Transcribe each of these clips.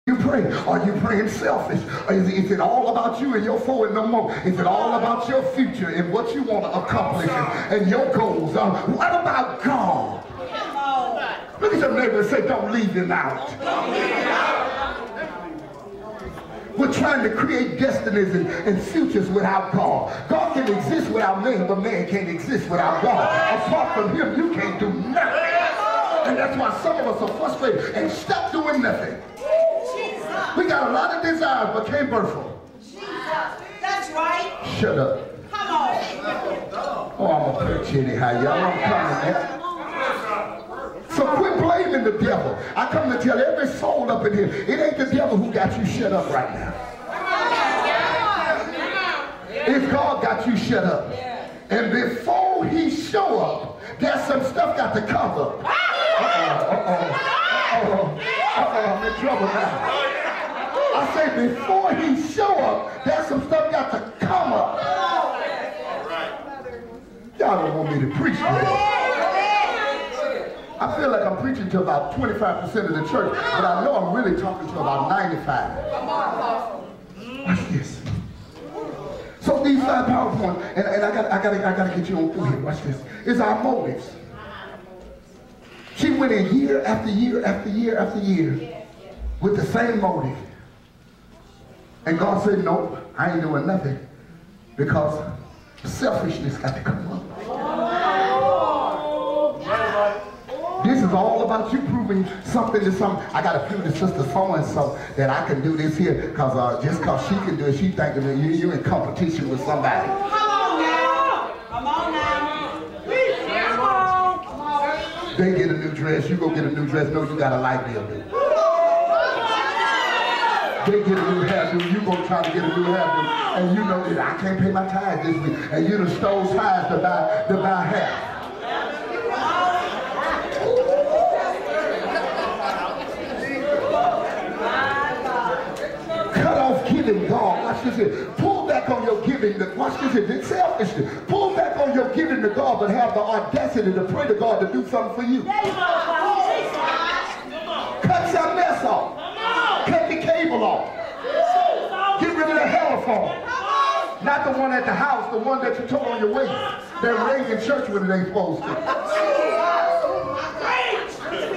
you pray? Are you praying selfish? Is it all about you and your forward no more? Is it all about your future and what you want to accomplish and your goals? What about God? Look at your neighbor and say, don't leave him out. We're trying to create destinies and futures without God. God can exist without man, but man can't exist without God. Apart from him, you can't do nothing. And that's why some of us are frustrated and stop doing nothing. We got a lot of desires, but can't birth them. That's right. Shut up. Come on. Oh, I'm going to preach anyhow, y'all. I'm coming, man. So quit blaming the devil. I come to tell every soul up in here, it ain't the devil who got you shut up right now. It's God got you shut up. And before he show up, there's some stuff got to come up. I'm in trouble now. I say before he show up, there's some stuff got to come up. Y'all don't want me to preach today. I feel like I'm preaching to about 25% of the church, but I know I'm really talking to about 95. Watch this. So these 5 PowerPoints, and I gotta get you on through here. Watch this. Is our motives. She went in year after year after year after year with the same motive. And God said, no, I ain't doing nothing because selfishness got to come up. This is all about you proving something to something. I got to prove to sister so-and-so that I can do this here because just because she can do it, she thinking that you're in competition with somebody. Come on now. Come on now. Come on. They get a new dress, you go get a new dress. No, you got a light bill. They get a new hairdo, you go try to get a new hairdo, and you know that I can't pay my tithes this week, and you done stole tithes to buy hair. Cut off giving God. Watch this here. Pull back on your giving. Watch this here. It's selfishness. Pull back on your giving to God, but have the audacity to pray to God to do something for you. Cut your mess off. Cut the cable off. Get rid of the telephone. Not the one at the house, the one that you took on your waist. That rang in church when it ain't supposed to.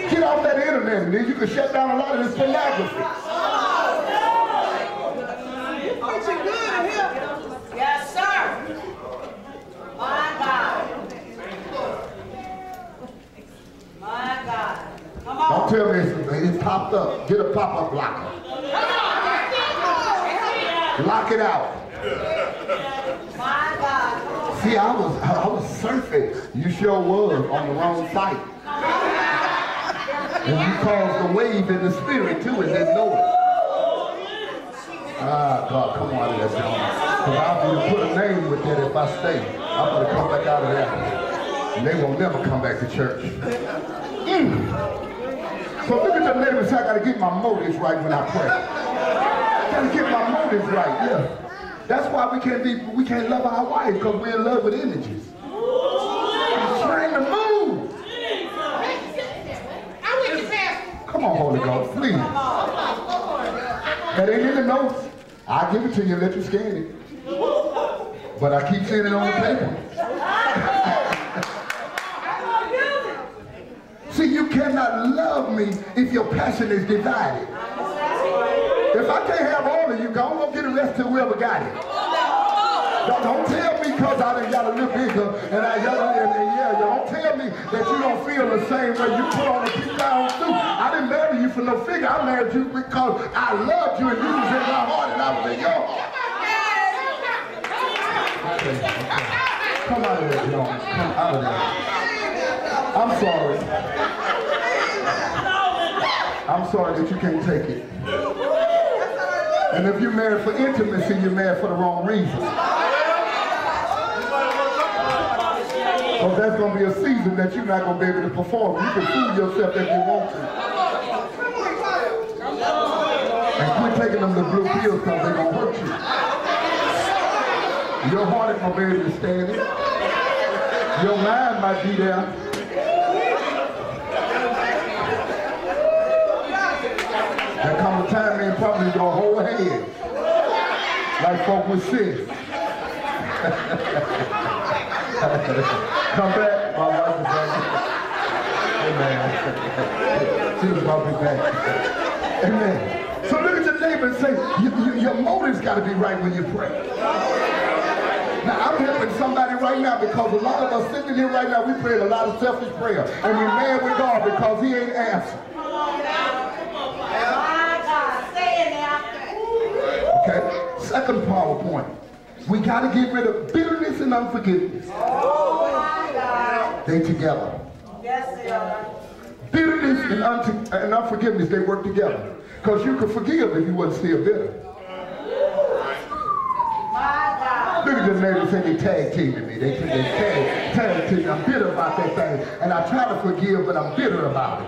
Get off that internet and then you can shut down a lot of this pornography. Yes, sir. My God. My God. Come on. Don't tell me it's popped up. Get a pop-up blocker. Lock it out. My God. See, I was surfing. You sure was on the wrong site. And you caused a wave in the spirit too and didn't know it. Ah, God, come on out of that, John. Because I'm going to put a name with that if I stay. I'm going to come back out of that. And they will never come back to church. So look at your neighbor and say, I got to get my motives right when I pray. I got to get my motives right, yeah. That's why we can't love our wives, because we're in love with images. I'm trying to move. Come on, Holy Ghost, please. That ain't in the notes. I'll give it to you and let you scan it. But I keep seeing it on the paper. See, you cannot love me if your passion is divided. If I can't have all of you, go on get the rest to whoever got it. Don't tell me because I done got a little bigger and don't tell me that you don't feel the same way. You put on a keep down too. I didn't marry you for no figure. I married you because I loved you and you was in my heart and I was in your heart. Okay. Come out of there, Jones. Come out of there. I'm sorry. I'm sorry that you can't take it. And if you're married for intimacy, you're married for the wrong reason. Because there's going to be a season that you're not going to be able to perform. You can fool yourself if you want to. And quit taking them the blue pills because they're going to hurt you. Your heart ain't going to be able to stand it. Your mind might be there. There comes a time in white folk with sis. Come back, my wife is back. Amen. She's about to be back. Amen. So look at your neighbor and say, your motive's got to be right when you pray. Now, I'm helping somebody right now because a lot of us sitting here right now, we pray a lot of selfish prayer. And we're mad with God because he ain't answered. Okay? Second PowerPoint. We got to get rid of bitterness and unforgiveness. They together. Yes, they are. Bitterness and unforgiveness, they work together. Because you could forgive if you wasn't still bitter. Look at your neighbor and say they tag teaming me. They tag teaming me. I'm bitter about that thing. And I try to forgive, but I'm bitter about it.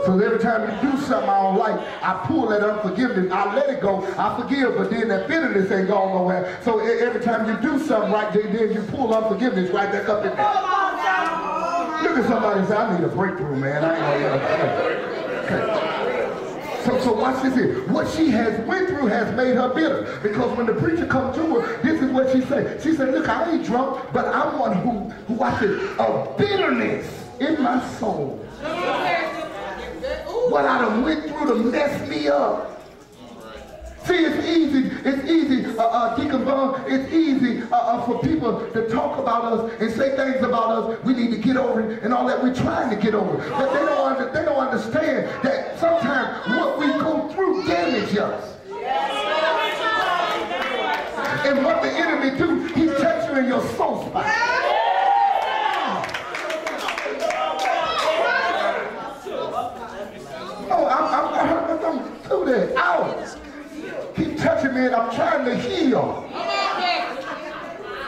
So every time you do something I don't like, I pull that unforgiveness. I let it go. I forgive, but then that bitterness ain't going nowhere. So every time you do something right, then you pull unforgiveness right back up in there. Look at somebody and say, I need a breakthrough, man. I ain't gonna okay. So watch this here. What she has went through has made her bitter. Because when the preacher comes to her, this is what she said. She said, look, I ain't drunk, but I'm one who I said, of bitterness in my soul. What I done went through to mess me up. See, it's easy, Deacon Bum, it's easy for people to talk about us and say things about us. We need to get over it and all that. We're trying to get over it. But they don't understand that sometimes what we go through damages us. And what the enemy do, he touches you in your soul spot. Oh, I'm through that. Ouch. Keep touching me and I'm trying to heal.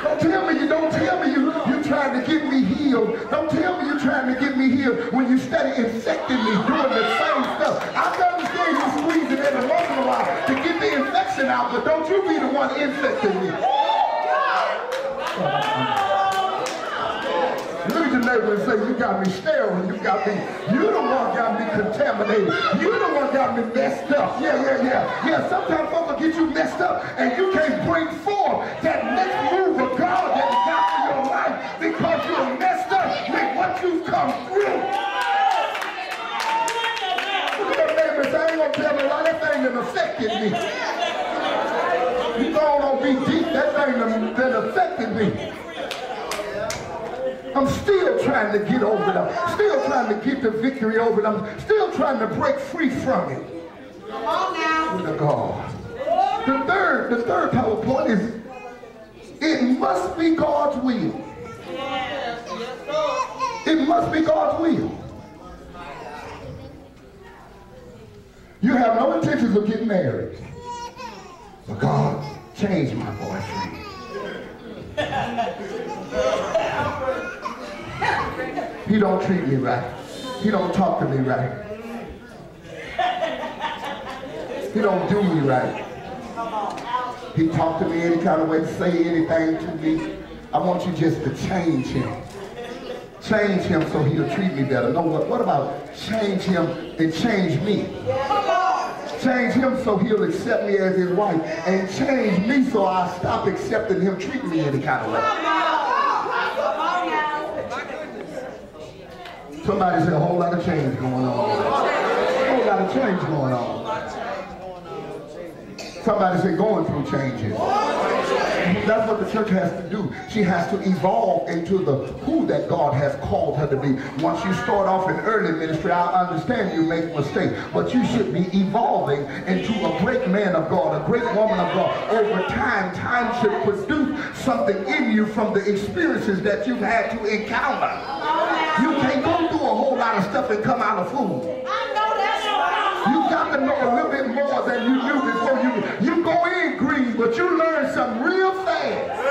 Don't tell me you're trying to get me healed. Don't tell me you're trying to get me healed when you study infecting me doing the same stuff. I understand you squeezing every once in a while to get the infection out, but don't you be the one infecting me. Look at your neighbor and say, you got me sterile, you the one got me contaminated. You the one got me messed up. Yeah, sometimes folks will get you messed up and you can't bring forth that next move of God that you got for your life because you're messed up with what you've come through. Look at your neighbor and say, I ain't gonna tell me why that thing done affected me. You don't be deep, that thing done affected me. I'm still trying to get over it. I'm still trying to get the victory over it. I'm still trying to break free from it. Come on now. To God. The third PowerPoint is, it must be God's will. It must be God's will. You have no intentions of getting married. But God changed my boyfriend. He don't treat me right. He don't talk to me right. He don't do me right. He talk to me any kind of way, say anything to me. I want you just to change him. Change him so he'll treat me better. No, what about change him and change me? Change him so he'll accept me as his wife. And change me so I'll stop accepting him treating me any kind of way. Somebody said a whole lot of change going on. A whole lot of change going on. Somebody said going through changes. That's what the church has to do. She has to evolve into the who that God has called her to be. Once you start off in early ministry, I understand you make mistakes, but you should be evolving into a great man of God, a great woman of God. Over time, time should produce something in you from the experiences that you've had to encounter. You can't go through a whole lot of stuff and come out a fool. You got to know a little bit more than you knew before you go in green, but you learn something real fast.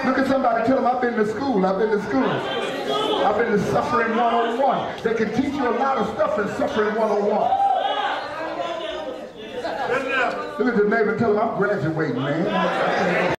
Look at somebody, tell them I've been to school. I've been to Suffering 101. They can teach you a lot of stuff in Suffering 101. Look at the neighbor and tell them I'm graduating, man.